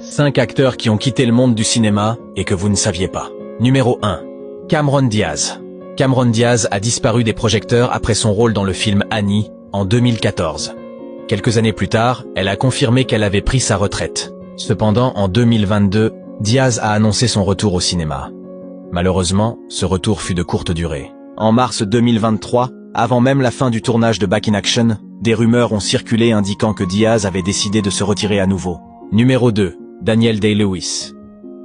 5 acteurs qui ont quitté le monde du cinéma et que vous ne saviez pas. Numéro 1. Cameron Diaz. Cameron Diaz a disparu des projecteurs après son rôle dans le film Annie en 2014. Quelques années plus tard, elle a confirmé qu'elle avait pris sa retraite. Cependant, en 2022, Diaz a annoncé son retour au cinéma. Malheureusement, ce retour fut de courte durée. En mars 2023, avant même la fin du tournage de Back in Action, des rumeurs ont circulé indiquant que Diaz avait décidé de se retirer à nouveau. Numéro 2. Daniel Day-Lewis.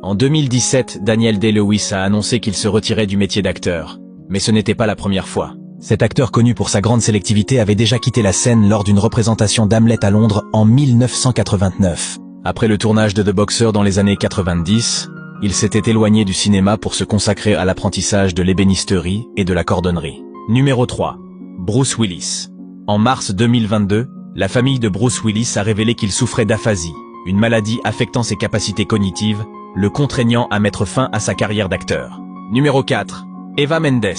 En 2017, Daniel Day-Lewis a annoncé qu'il se retirait du métier d'acteur. Mais ce n'était pas la première fois. Cet acteur connu pour sa grande sélectivité avait déjà quitté la scène lors d'une représentation d'Hamlet à Londres en 1989. Après le tournage de The Boxer dans les années 90, il s'était éloigné du cinéma pour se consacrer à l'apprentissage de l'ébénisterie et de la cordonnerie. Numéro 3. Bruce Willis. En mars 2022, la famille de Bruce Willis a révélé qu'il souffrait d'aphasie, une maladie affectant ses capacités cognitives, le contraignant à mettre fin à sa carrière d'acteur. Numéro 4. Eva Mendes.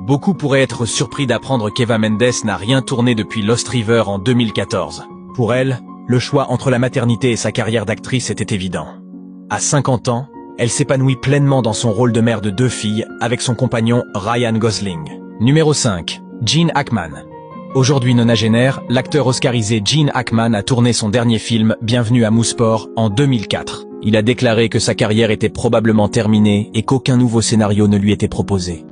Beaucoup pourraient être surpris d'apprendre qu'Eva Mendes n'a rien tourné depuis Lost River en 2014. Pour elle, le choix entre la maternité et sa carrière d'actrice était évident. À 50 ans, elle s'épanouit pleinement dans son rôle de mère de 2 filles avec son compagnon Ryan Gosling. Numéro 5. Gene Hackman. Aujourd'hui nonagénaire, l'acteur oscarisé Gene Hackman a tourné son dernier film Bienvenue à Mooseport en 2004. Il a déclaré que sa carrière était probablement terminée et qu'aucun nouveau scénario ne lui était proposé.